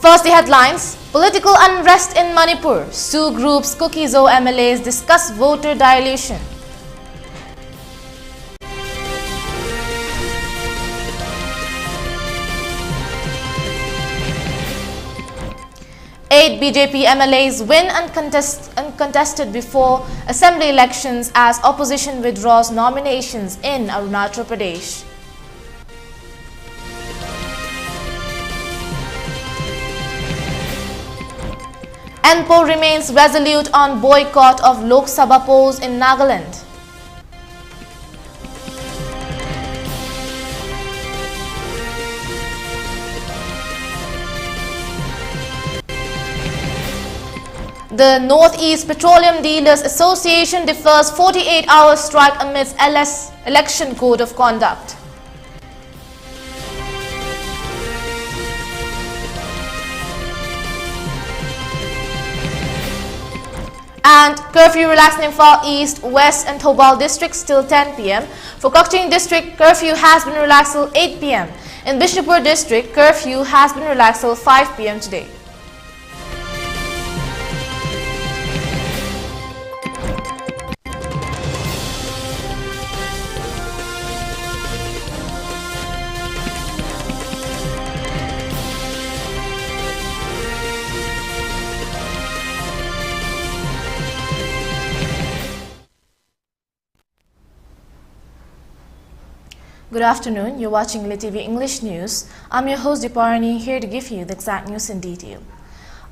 First, the headlines. Political unrest in Manipur. Sue groups Kuki-Zo MLAs discuss voter dilution. Eight BJP MLAs win uncontested before assembly elections as opposition withdraws nominations in Arunachal Pradesh. NPO remains resolute on boycott of Lok Sabha polls in Nagaland. The Northeast Petroleum Dealers Association defers 48-hour strike amidst election code of conduct. And curfew relaxed in Far East, West and Thobal districts till 10 p.m. For Kokching district, curfew has been relaxed till 8 p.m. In Bishnupur district, curfew has been relaxed till 5 p.m. today. Good afternoon, you're watching ELITETV English News. I'm your host Dipwarani, here to give you the exact news in detail.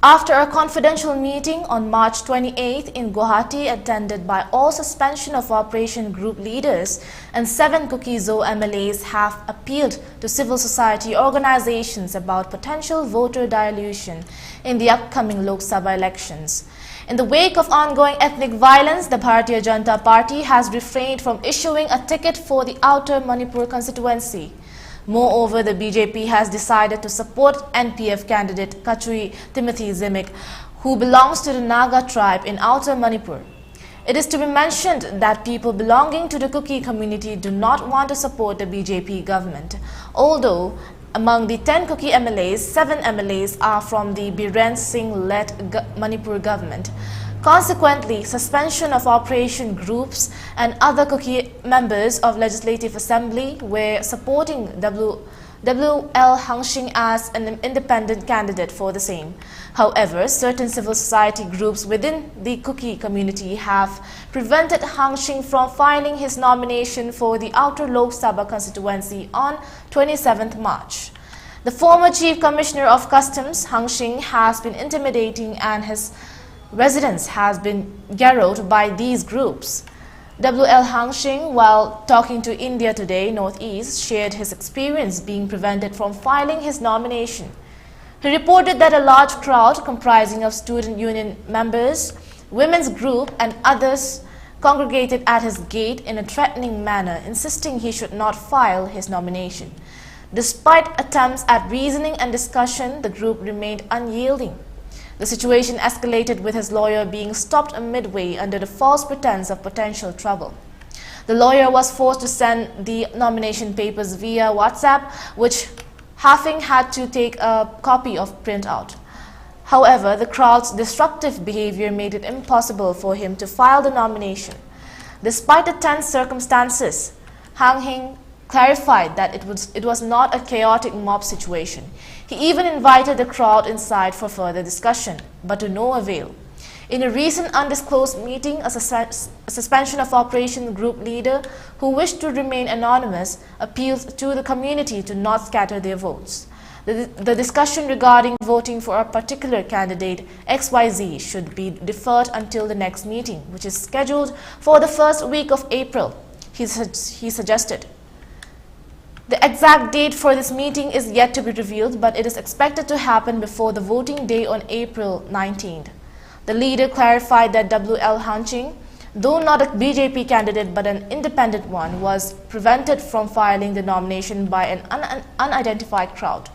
After a confidential meeting on March 28th in Guwahati attended by all suspension of operation group leaders and 7 Kuki-Zo MLAs have appealed to civil society organizations about potential voter dilution in the upcoming Lok Sabha elections. In the wake of ongoing ethnic violence, the Bharatiya Janata Party has refrained from issuing a ticket for the outer Manipur constituency. Moreover, the BJP has decided to support NPF candidate Kachui Timothy Zimik, who belongs to the Naga tribe in outer Manipur. It is to be mentioned that people belonging to the Kuki community do not want to support the BJP government, although among the 10 Kuki MLAs, 7 MLAs are from the Biren Singh-led Manipur government. Consequently, suspension of operation groups and other Kuki members of Legislative Assembly were supporting W.L. Hangshing as an independent candidate for the same. However, certain civil society groups within the Kuki community have prevented Hangshing from filing his nomination for the Outer Lok Sabha constituency on 27th March. The former Chief Commissioner of Customs, Hangshing, has been intimidating and his residence has been garrowed by these groups. W.L. Hangshing, while talking to India Today Northeast, shared his experience being prevented from filing his nomination. He reported that a large crowd comprising of student union members, women's group and others congregated at his gate in a threatening manner, insisting he should not file his nomination. Despite attempts at reasoning and discussion, the group remained unyielding. The situation escalated with his lawyer being stopped midway under the false pretense of potential trouble. The lawyer was forced to send the nomination papers via WhatsApp, which Hafing had to take a copy of printout. However, the crowd's disruptive behavior made it impossible for him to file the nomination. Despite the tense circumstances, Hangshing clarified that it was not a chaotic mob situation. He even invited the crowd inside for further discussion, but to no avail. In a recent undisclosed meeting, a suspension of operation group leader who wished to remain anonymous appealed to the community to not scatter their votes. The discussion regarding voting for a particular candidate XYZ should be deferred until the next meeting, which is scheduled for the first week of April, he suggested. The exact date for this meeting is yet to be revealed, but it is expected to happen before the voting day on April 19th. The leader clarified that W.L. Hangshing, though not a BJP candidate but an independent one, was prevented from filing the nomination by an unidentified crowd.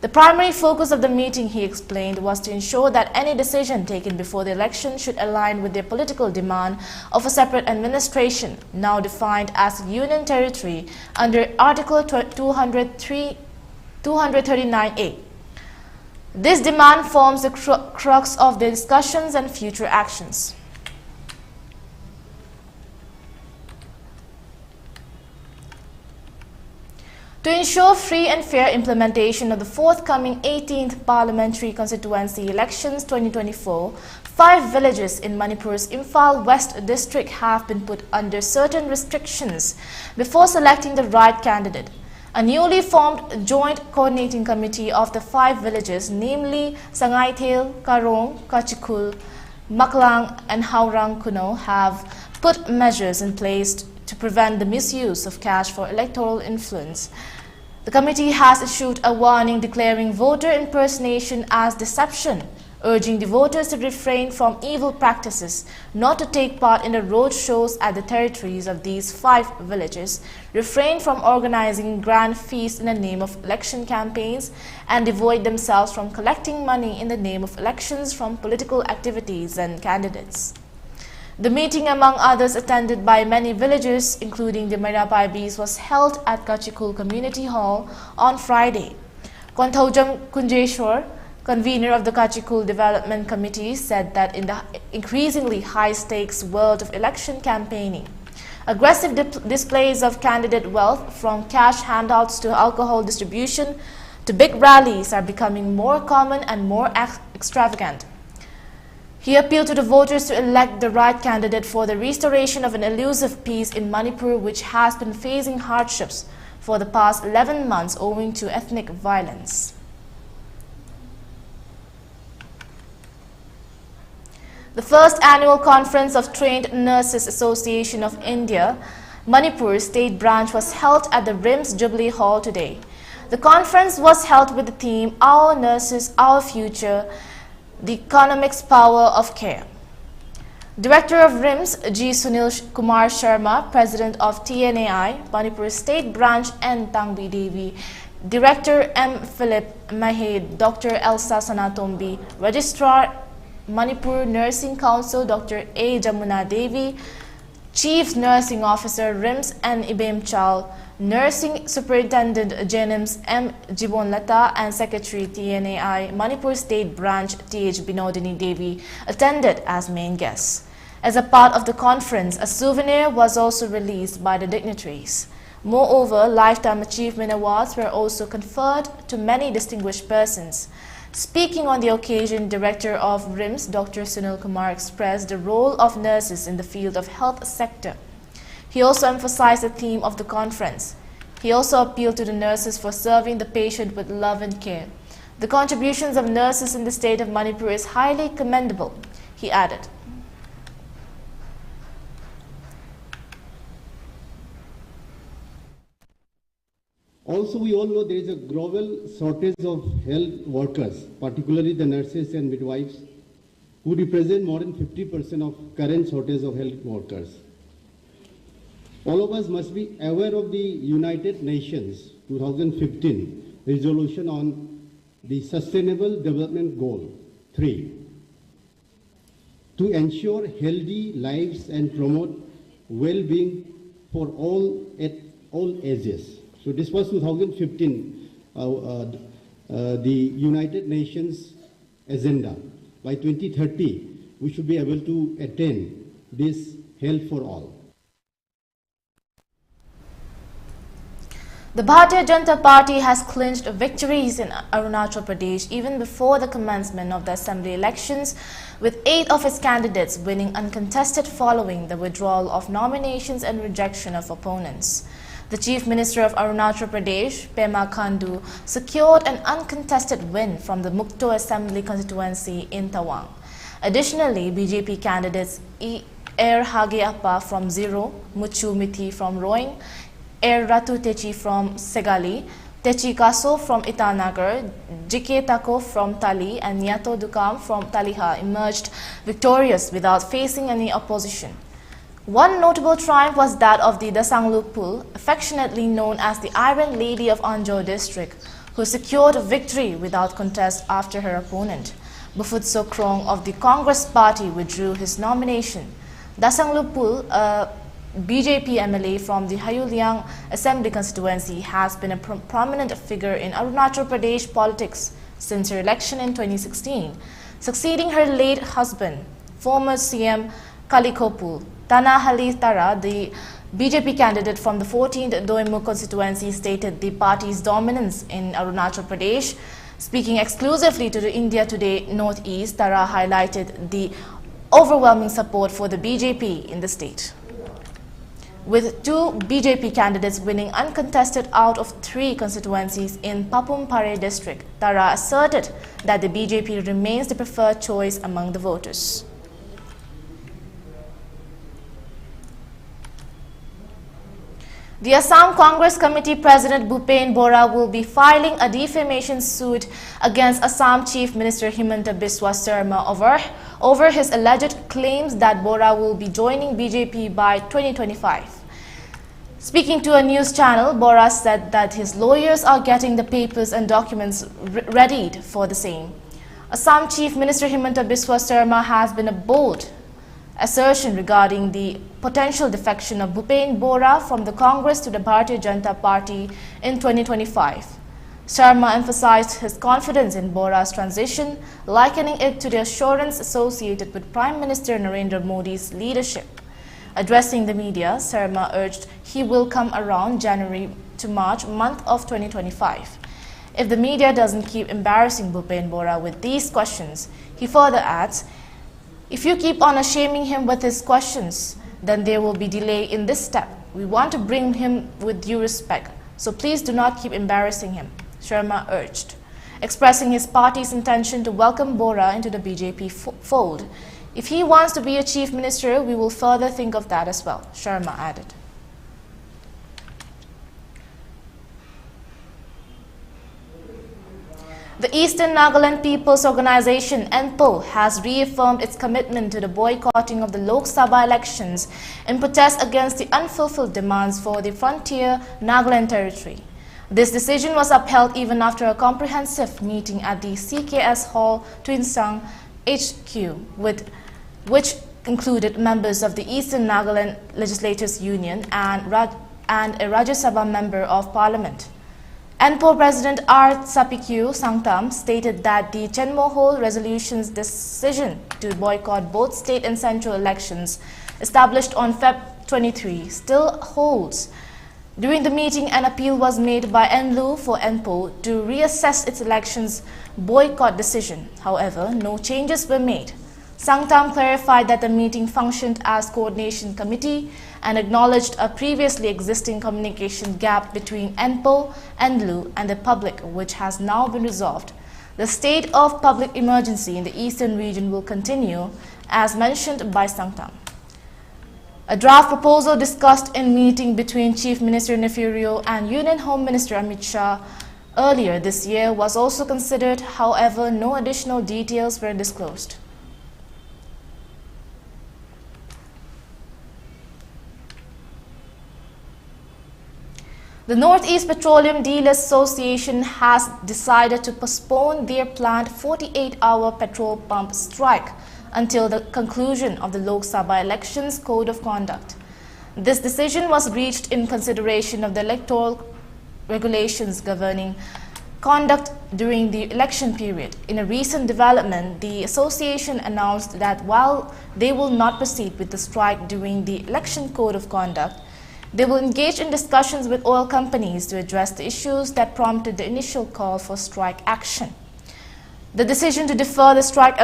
The primary focus of the meeting, he explained, was to ensure that any decision taken before the election should align with their political demand of a separate administration, now defined as Union Territory under Article 239A. This demand forms the crux of the discussions and future actions. To ensure free and fair implementation of the forthcoming 18th Parliamentary Constituency Elections 2024, 5 villages in Manipur's Imphal West district have been put under certain restrictions before selecting the right candidate. A newly formed joint coordinating committee of the 5 villages, namely Sangaithel, Karong, Kachikul, Maklang and Haurang Kuno, have put measures in place to prevent the misuse of cash for electoral influence. The committee has issued a warning declaring voter impersonation as deception, urging the voters to refrain from evil practices, not to take part in the road shows at the territories of these 5 villages, refrain from organizing grand feasts in the name of election campaigns, and devoid themselves from collecting money in the name of elections from political activities and candidates. The meeting, among others attended by many villagers, including the Maritime, was held at Kachikul Community Hall on Friday. Kontaujam Kunjeshwar, convener of the Kachikul Development Committee, said that in the increasingly high-stakes world of election campaigning, aggressive displays of candidate wealth, from cash handouts to alcohol distribution to big rallies, are becoming more common and more extravagant. He appealed to the voters to elect the right candidate for the restoration of an elusive peace in Manipur, which has been facing hardships for the past 11 months owing to ethnic violence. The first annual conference of Trained Nurses Association of India, Manipur State Branch, was held at the RIMS Jubilee Hall today. The conference was held with the theme "Our Nurses, Our Future, the Economics Power of Care." Director of RIMS, G. Sunil Kumar Sharma, President of TNAI, Manipur State Branch, N. Tangbi Devi, Director M. Philip Mahed, Dr. Elsa Sanatombi, Registrar, Manipur Nursing Council, Dr. A. Jamuna Devi, Chief Nursing Officer, RIMS, N. Ibem Chal, Nursing Superintendent Jenims M. Jibonlata, and Secretary TNAI Manipur State Branch T.H. Binodini Devi attended as main guests. As a part of the conference, a souvenir was also released by the dignitaries. Moreover, Lifetime Achievement Awards were also conferred to many distinguished persons. Speaking on the occasion, Director of RIMS, Dr. Sunil Kumar, expressed the role of nurses in the field of health sector. He also emphasized the theme of the conference. He also appealed to the nurses for serving the patient with love and care. The contributions of nurses in the state of Manipur is highly commendable, he added. Also, we all know there is a global shortage of health workers, particularly the nurses and midwives, who represent more than 50% of current shortage of health workers. All of us must be aware of the United Nations 2015 resolution on the Sustainable Development Goal 3 to ensure healthy lives and promote well-being for all at all ages. So this was 2015, the United Nations agenda. By 2030, we should be able to attain this health for all. The Bharatiya Janata Party has clinched victories in Arunachal Pradesh even before the commencement of the assembly elections, with 8 of its candidates winning uncontested following the withdrawal of nominations and rejection of opponents. The Chief Minister of Arunachal Pradesh, Pema Khandu, secured an uncontested win from the Mukto Assembly constituency in Tawang. Additionally, BJP candidates Air Hage Appa from Zero, Muchu Mithi from Roing, Air Ratu Techi from Segali, Techi Kaso from Itanagar, Jike Tako from Tali, and Nyato Dukam from Taliha emerged victorious without facing any opposition. One notable triumph was that of the Dasanglu Pul, affectionately known as the Iron Lady of Anjo district, who secured a victory without contest after her opponent, Bufutso Krong of the Congress party, withdrew his nomination. Dasanglu Pul, a BJP MLA from the Hayuliang Assembly constituency, has been a prominent figure in Arunachal Pradesh politics since her election in 2016, succeeding her late husband, former CM Kalikopu. Tanahali Tara, the BJP candidate from the 14th Doimu constituency, stated the party's dominance in Arunachal Pradesh. Speaking exclusively to the India Today Northeast, Tara highlighted the overwhelming support for the BJP in the state. With 2 BJP candidates winning uncontested out of 3 constituencies in Papum Pare district, Tara asserted that the BJP remains the preferred choice among the voters. The Assam Congress Committee President Bhupen Bora will be filing a defamation suit against Assam Chief Minister Himanta Biswa Sarma over his alleged claims that Bora will be joining BJP by 2025. Speaking to a news channel, Bora said that his lawyers are getting the papers and documents readied for the same. Assam Chief Minister Himanta Biswa Sarma has been a bold assertion regarding the potential defection of Bhupen Bora from the Congress to the Bharatiya Janata Party in 2025. Sarma emphasized his confidence in Bora's transition, likening it to the assurance associated with Prime Minister Narendra Modi's leadership. Addressing the media, Sarma urged he will come around January to March month of 2025. If the media doesn't keep embarrassing Bhupen Bora with these questions, he further adds, if you keep on shaming him with his questions, then there will be delay in this step. We want to bring him with due respect, so please do not keep embarrassing him, Sharma urged, expressing his party's intention to welcome Bora into the BJP fold. If he wants to be a chief minister, we will further think of that as well, Sharma added. The Eastern Nagaland People's Organization (ENPO) has reaffirmed its commitment to the boycotting of the Lok Sabha elections in protest against the unfulfilled demands for the frontier Nagaland territory. This decision was upheld even after a comprehensive meeting at the CKS Hall, Twinsang HQ, which included members of the Eastern Nagaland Legislators Union and a Rajya Sabha member of Parliament. ENPO President R. Sapikyu Sangtam stated that the Chenmo resolution's decision to boycott both state and central elections established on Feb 23 still holds. During the meeting, an appeal was made by NLU for ENPO to reassess its elections boycott decision. However, no changes were made. Sangtam clarified that the meeting functioned as coordination committee and acknowledged a previously existing communication gap between ENPO, NLU and the public, which has now been resolved. The state of public emergency in the eastern region will continue, as mentioned by Sangtam. A draft proposal discussed in meeting between Chief Minister Nefurio and Union Home Minister Amit Shah earlier this year was also considered. However, no additional details were disclosed. The Northeast Petroleum Dealers Association has decided to postpone their planned 48-hour petrol pump strike until the conclusion of the Lok Sabha Elections Code of Conduct. This decision was reached in consideration of the electoral regulations governing conduct during the election period. In a recent development, the association announced that while they will not proceed with the strike during the Election Code of Conduct, they will engage in discussions with oil companies to address the issues that prompted the initial call for strike action. The decision to defer the strike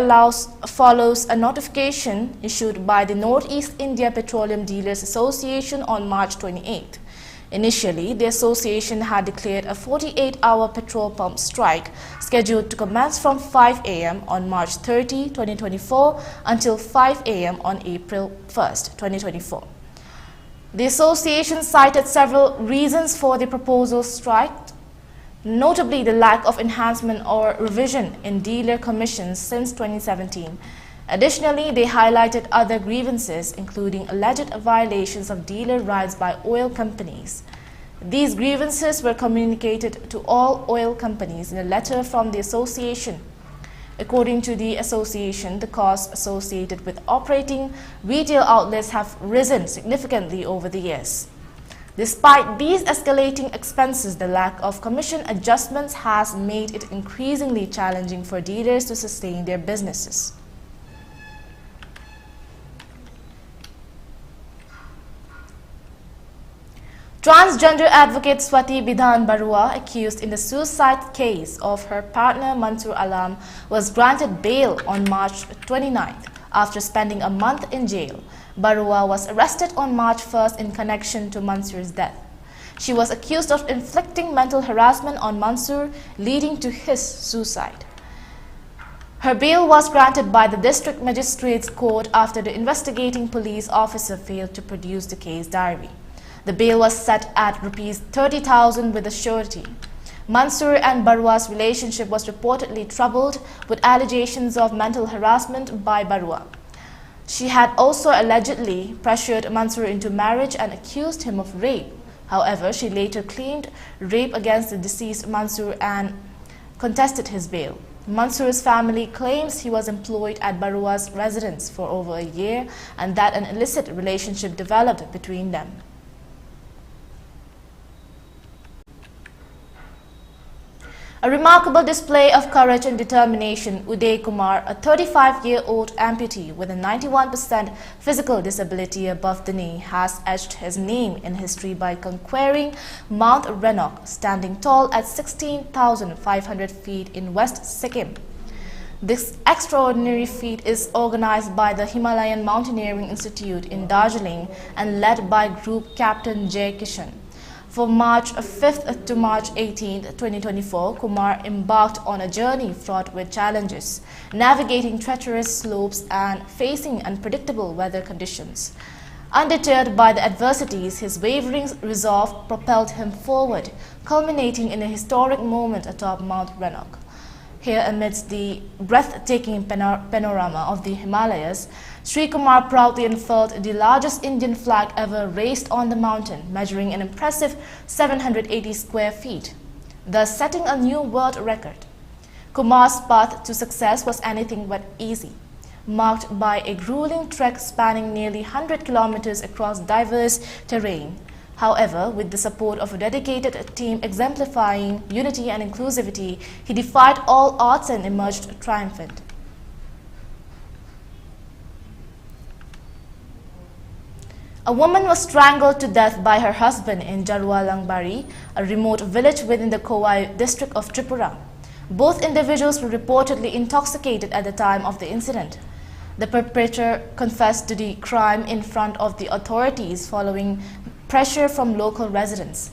follows a notification issued by the Northeast India Petroleum Dealers Association on March 28. Initially, the association had declared a 48-hour petrol pump strike scheduled to commence from 5 a.m. on March 30, 2024 until 5 a.m. on April 1, 2024. The association cited several reasons for the proposal strike, notably the lack of enhancement or revision in dealer commissions since 2017. Additionally, they highlighted other grievances, including alleged violations of dealer rights by oil companies. These grievances were communicated to all oil companies in a letter from the association. According to the association, the costs associated with operating retail outlets have risen significantly over the years. Despite these escalating expenses, the lack of commission adjustments has made it increasingly challenging for dealers to sustain their businesses. Transgender advocate Swati Bidhan Barua, accused in the suicide case of her partner Mansoor Alam, was granted bail on March 29th after spending a month in jail. Barua was arrested on March 1st in connection to Mansoor's death. She was accused of inflicting mental harassment on Mansoor, leading to his suicide. Her bail was granted by the District Magistrates Court after the investigating police officer failed to produce the case diary. The bail was set at Rs 30,000 with a surety. Mansoor and Barua's relationship was reportedly troubled with allegations of mental harassment by Barua. She had also allegedly pressured Mansoor into marriage and accused him of rape. However, she later claimed rape against the deceased Mansoor and contested his bail. Mansoor's family claims he was employed at Barua's residence for over a year and that an illicit relationship developed between them. A remarkable display of courage and determination, Uday Kumar, a 35-year-old amputee with a 91% physical disability above the knee, has etched his name in history by conquering Mount Ranok, standing tall at 16,500 feet in West Sikkim. This extraordinary feat is organized by the Himalayan Mountaineering Institute in Darjeeling and led by Group Captain Jay Kishan. From March 5th to March 18th, 2024, Kumar embarked on a journey fraught with challenges, navigating treacherous slopes and facing unpredictable weather conditions. Undeterred by the adversities, his wavering resolve propelled him forward, culminating in a historic moment atop Mount Ranok. Here, amidst the breathtaking panorama of the Himalayas, Sri Kumar proudly unfurled the largest Indian flag ever raised on the mountain, measuring an impressive 780 square feet, thus setting a new world record. Kumar's path to success was anything but easy, marked by a grueling trek spanning nearly 100 kilometers across diverse terrain. However, with the support of a dedicated team exemplifying unity and inclusivity, he defied all odds and emerged triumphant. A woman was strangled to death by her husband in Jarwalangbari, a remote village within the Kowai district of Tripura. Both individuals were reportedly intoxicated at the time of the incident. The perpetrator confessed to the crime in front of the authorities following pressure from local residents.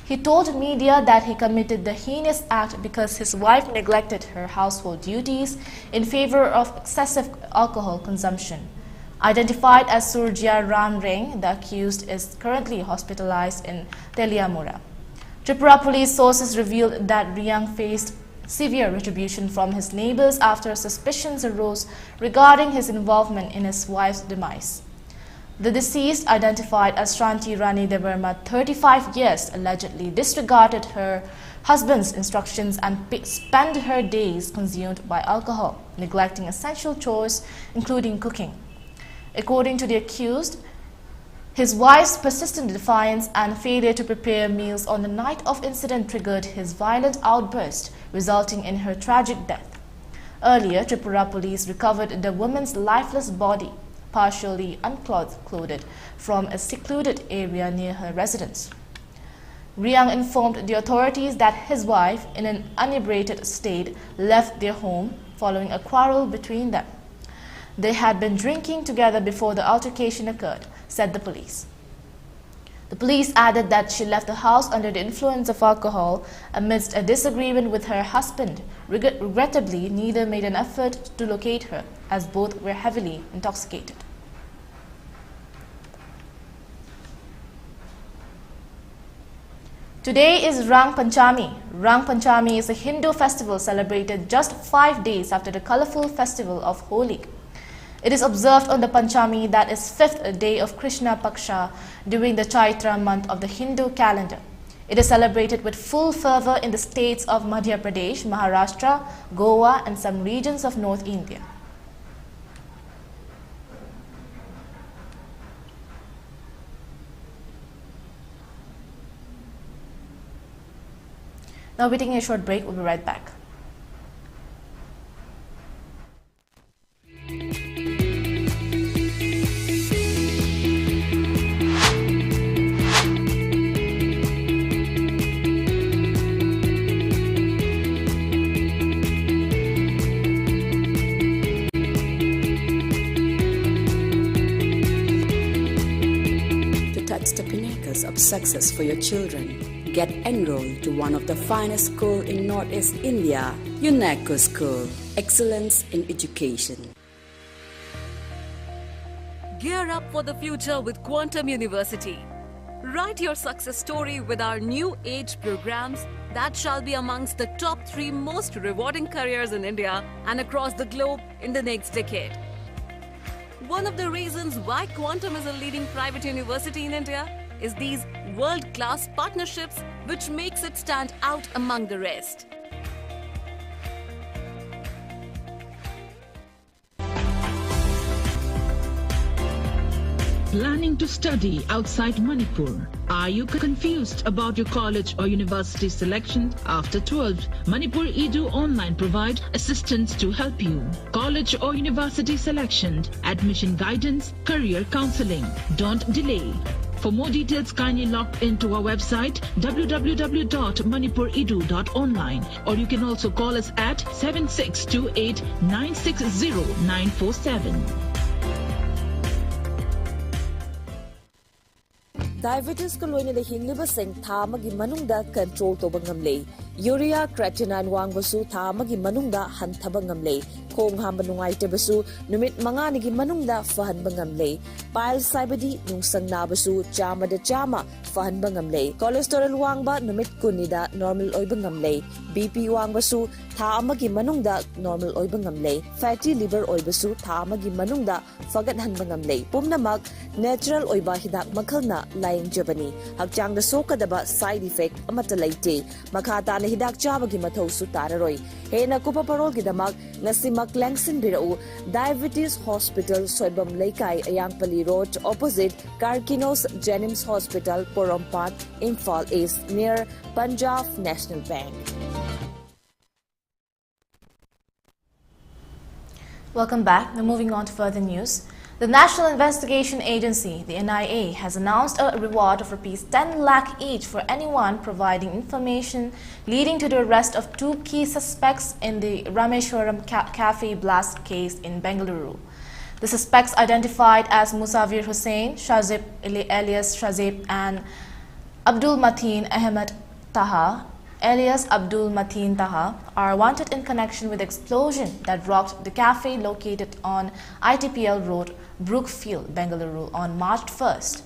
He told media that he committed the heinous act because his wife neglected her household duties in favor of excessive alcohol consumption. Identified as Surjya Ram Ring, the accused is currently hospitalized in Teliamura. Tripura police sources revealed that Riang faced severe retribution from his neighbors after suspicions arose regarding his involvement in his wife's demise. The deceased, identified as Shanti Rani Devarma, 35 years, allegedly disregarded her husband's instructions and spent her days consumed by alcohol, neglecting essential chores, including cooking. According to the accused, his wife's persistent defiance and failure to prepare meals on the night of incident triggered his violent outburst, resulting in her tragic death. Earlier, Tripura police recovered the woman's lifeless body, partially unclothed, from a secluded area near her residence. Riang informed the authorities that his wife, in an inebriated state, left their home following a quarrel between them. They had been drinking together before the altercation occurred, said the police. The police added that she left the house under the influence of alcohol amidst a disagreement with her husband. Regrettably, neither made an effort to locate her, as both were heavily intoxicated. Today is Rang Panchami. Rang Panchami is a Hindu festival celebrated just 5 days after the colorful festival of Holi. It is observed on the Panchami, that is 5th day of Krishna Paksha during the Chaitra month of the Hindu calendar. It is celebrated with full fervor in the states of Madhya Pradesh, Maharashtra, Goa and some regions of North India. Now we're taking a short break. We'll be right back. The pinnacles of success for your children, get enrolled to one of the finest schools in Northeast India, UNESCO School, Excellence in Education. Gear up for the future with Quantum University. Write your success story with our new age programs that shall be amongst the top 3 most rewarding careers in India and across the globe in the next decade. One of the reasons why Quantum is a leading private university in India is these world-class partnerships which makes it stand out among the rest. Planning to study outside Manipur? Are you confused about your college or university selection after 12? Manipur Edu Online provide assistance to help you. College or university selection, admission guidance, career counseling. Don't delay. For more details, kindly log into our website www.manipuredu.online, or you can also call us at 7628 960 947. Diabetes ko loina le hingliba seng tha magi manungda control to bangamle. Urea creatinine wangbasu tha magi manungda hanthaba ngamle. Khong hamba nungai tebasu numit manga nigi manungda fahan bangamle. Pile saibadi nungsang nabasu chama da chama fahan bangamle. Cholesterol wangba numit kunida normal oy bangamle. BP wangbasu tha magi manungda normal oy bangamle. Fatty liver oy basu tha magi manungda fagat han bangamle. Pumnamak natural oy ba hidak makhalna layang jabani. Hakchang da sokadaba side effect amata laite. Makata na hidak chabagi mathau su tararoi. Hena kupa parol gidamak ngasimak langsin birau Diabetes Hospital Soibam Laikai Ayangpali Road opposite Karkinos Jenims Hospital Porompat Imphal East near Punjab National Bank. Welcome back. Now moving on to further news. The National Investigation Agency, the NIA, has announced a reward of Rs 10 lakh each for anyone providing information leading to the arrest of 2 key suspects in the Rameshwaram Cafe blast case in Bengaluru. The suspects, identified as Musavir Hussain, Shazib alias Shazib, and Abdul Mateen Ahmed Taha alias Abdul Mateen Taha, are wanted in connection with the explosion that rocked the cafe located on ITPL Road, Brookfield, Bengaluru on March 1st.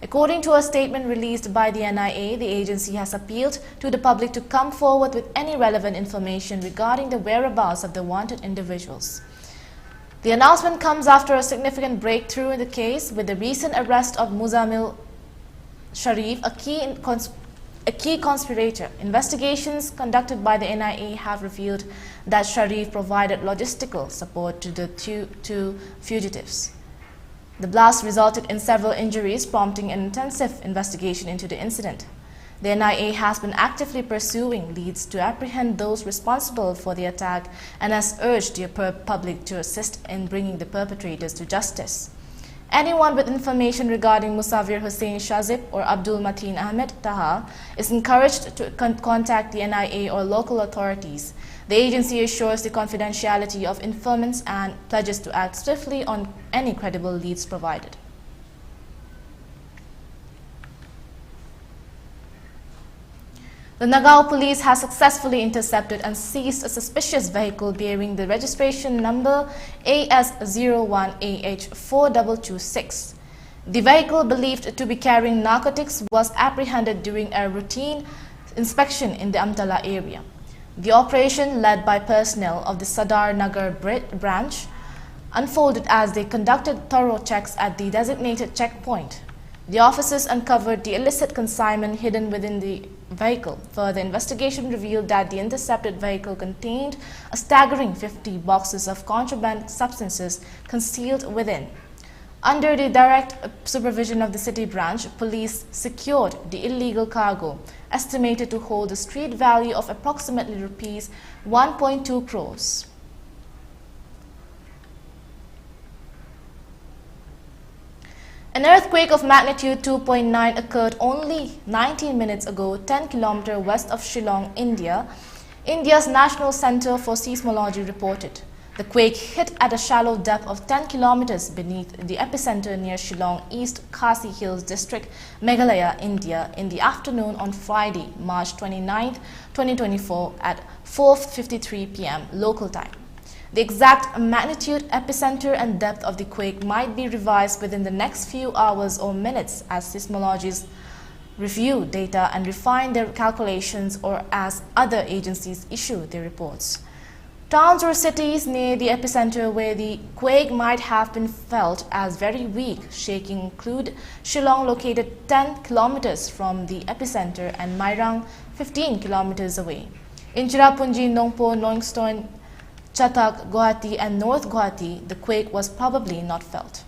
According to a statement released by the NIA, the agency has appealed to the public to come forward with any relevant information regarding the whereabouts of the wanted individuals. The announcement comes after a significant breakthrough in the case with the recent arrest of Muzammil Sharif, a key conspirator. Investigations conducted by the NIA have revealed that Sharif provided logistical support to the two fugitives. The blast resulted in several injuries, prompting an intensive investigation into the incident. The NIA has been actively pursuing leads to apprehend those responsible for the attack and has urged the public to assist in bringing the perpetrators to justice. Anyone with information regarding Musavir Hussain Shazib or Abdul Mateen Ahmed Taha is encouraged to contact the NIA or local authorities. The agency assures the confidentiality of informants and pledges to act swiftly on any credible leads provided. The Nagaland police has successfully intercepted and seized a suspicious vehicle bearing the registration number AS01AH4226. The vehicle, believed to be carrying narcotics, was apprehended during a routine inspection in the Amtala area. The operation, led by personnel of the Sadar Nagar branch, unfolded as they conducted thorough checks at the designated checkpoint. The officers uncovered the illicit consignment hidden within the vehicle. Further investigation revealed that the intercepted vehicle contained a staggering 50 boxes of contraband substances concealed within. Under the direct supervision of the city branch, police secured the illegal cargo, estimated to hold a street value of approximately rupees 1.2 crores. An earthquake of magnitude 2.9 occurred only 19 minutes ago, 10 km west of Shillong, India, India's National Center for Seismology reported. The quake hit at a shallow depth of 10 kilometers beneath the epicenter near Shillong, East Khasi Hills District, Meghalaya, India, in the afternoon on Friday, March 29, 2024 at 4:53 p.m. local time. The exact magnitude, epicenter and depth of the quake might be revised within the next few hours or minutes as seismologists review data and refine their calculations or as other agencies issue their reports. Towns or cities near the epicenter where the quake might have been felt as very weak shaking include Shillong, located 10 kilometers from the epicenter, and Mairang, 15 kilometers away. In Cherrapunji, Nongpo, Noingstoin, Chatak, Guwahati and North Guwahati, the quake was probably not felt.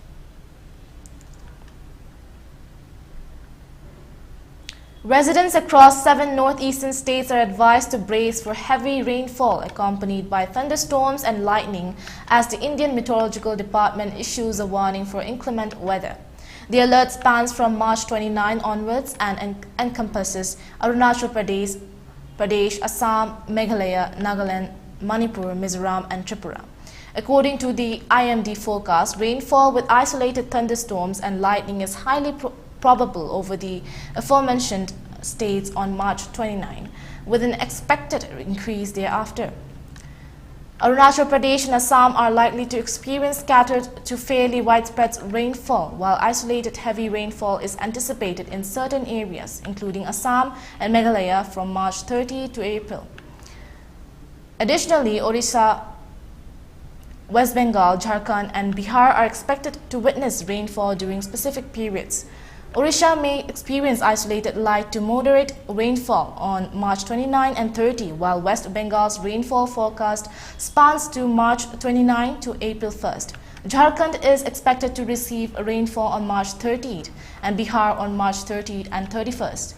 Residents across 7 northeastern states are advised to brace for heavy rainfall accompanied by thunderstorms and lightning as the Indian Meteorological Department issues a warning for inclement weather. The alert spans from March 29 onwards and encompasses Arunachal Pradesh, Assam, Meghalaya, Nagaland, Manipur, Mizoram and Tripura. According to the IMD forecast, rainfall with isolated thunderstorms and lightning is highly probable over the aforementioned states on March 29, with an expected increase thereafter. Arunachal Pradesh and Assam are likely to experience scattered to fairly widespread rainfall, while isolated heavy rainfall is anticipated in certain areas, including Assam and Meghalaya from March 30 to April. Additionally, Odisha, West Bengal, Jharkhand and Bihar are expected to witness rainfall during specific periods. Odisha may experience isolated light to moderate rainfall on March 29 and 30, while West Bengal's rainfall forecast spans to March 29 to April 1st. Jharkhand is expected to receive rainfall on March 30th and Bihar on March 30th and 31st.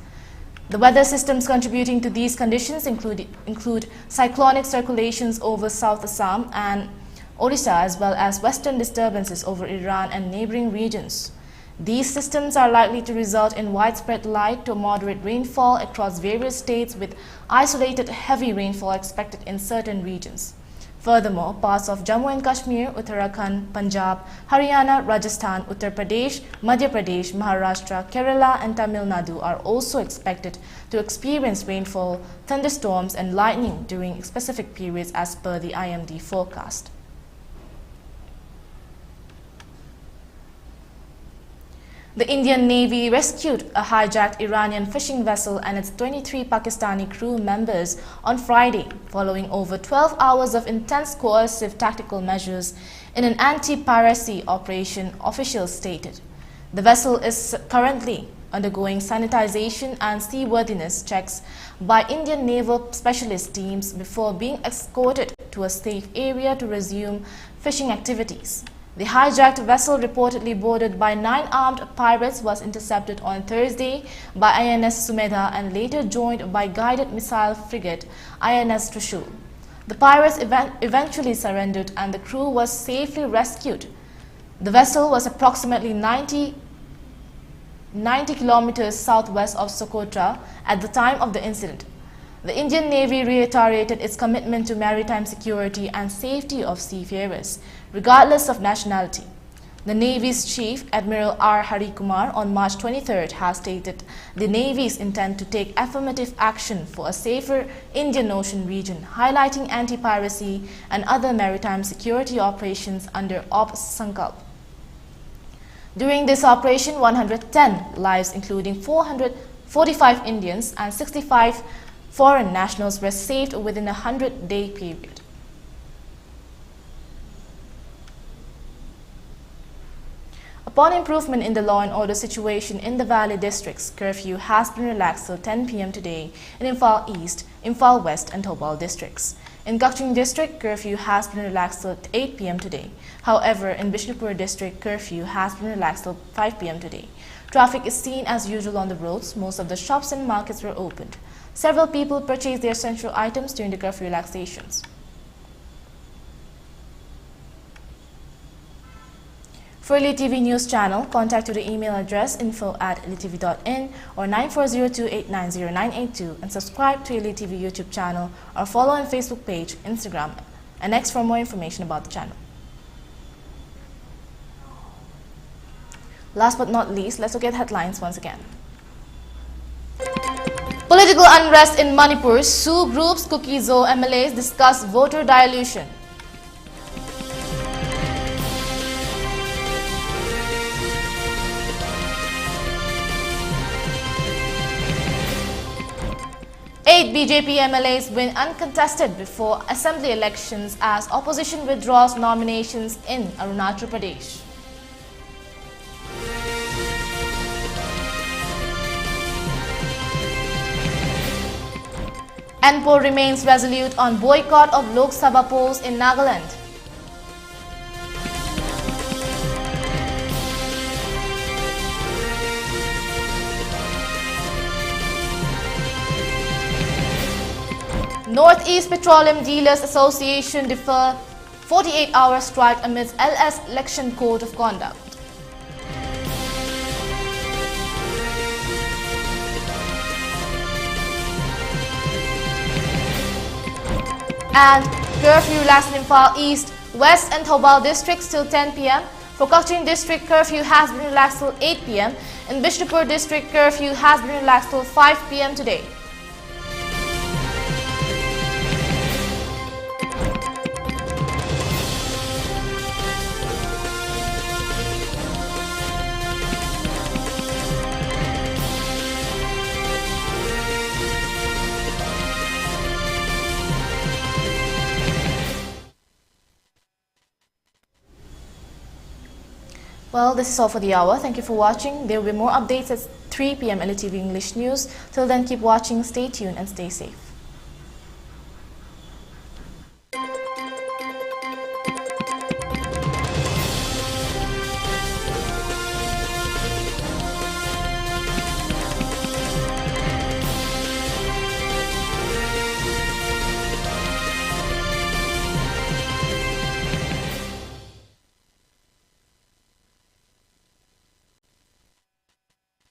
The weather systems contributing to these conditions include cyclonic circulations over South Assam and Odisha, as well as western disturbances over Iran and neighboring regions. These systems are likely to result in widespread light to moderate rainfall across various states, with isolated heavy rainfall expected in certain regions. Furthermore, parts of Jammu and Kashmir, Uttarakhand, Punjab, Haryana, Rajasthan, Uttar Pradesh, Madhya Pradesh, Maharashtra, Kerala and Tamil Nadu are also expected to experience rainfall, thunderstorms and lightning during specific periods as per the IMD forecast. The Indian Navy rescued a hijacked Iranian fishing vessel and its 23 Pakistani crew members on Friday, following over 12 hours of intense coercive tactical measures in an anti-piracy operation, officials stated. The vessel is currently undergoing sanitization and seaworthiness checks by Indian naval specialist teams before being escorted to a safe area to resume fishing activities. The hijacked vessel, reportedly boarded by 9 armed pirates, was intercepted on Thursday by INS Sumedha and later joined by guided missile frigate INS Trishul. The pirates eventually surrendered and the crew was safely rescued. The vessel was approximately 90 kilometers southwest of Socotra at the time of the incident. The Indian Navy reiterated its commitment to maritime security and safety of seafarers, regardless of nationality. The Navy's Chief Admiral R. Hari Kumar on March 23rd has stated the Navy's intent to take affirmative action for a safer Indian Ocean region, highlighting anti-piracy and other maritime security operations under Ops Sankalp. During this operation, 110 lives, including 445 Indians and 65 foreign nationals, were saved within a 100-day period. Upon improvement in the law and order situation in the Valley districts, curfew has been relaxed till 10 p.m. today in Imphal East, Imphal West and Thoubal districts. In Kaching district, curfew has been relaxed till 8 p.m. today. However, in Bishnupur district, curfew has been relaxed till 5 p.m. today. Traffic is seen as usual on the roads. Most of the shops and markets were opened. Several people purchased their essential items during the curfew relaxations. For ELITETV News Channel, contact to the email address info@elitetv.in or 9402890982 and subscribe to ELITETV YouTube channel or follow on Facebook page, Instagram, and X for more information about the channel. Last but not least, let's look at headlines once again. Political unrest in Manipur. Sioux groups, Kukizo MLAs discuss voter dilution. Eight BJP MLAs win uncontested before assembly elections as opposition withdraws nominations in Arunachal Pradesh. Manipur remains resolute on boycott of Lok Sabha polls in Nagaland. Northeast Petroleum Dealers Association defer 48-hour strike amidst LS Election Code of Conduct. And curfew relaxed in Imphal East, West and Thoubal districts till 10 p.m. For Kaching district, curfew has been relaxed till 8 p.m. In Bishnupur district, curfew has been relaxed till 5 p.m. today. Well, this is all for the hour. Thank you for watching. There will be more updates at 3 p.m. ELITETV English News. Till then, keep watching, stay tuned and stay safe.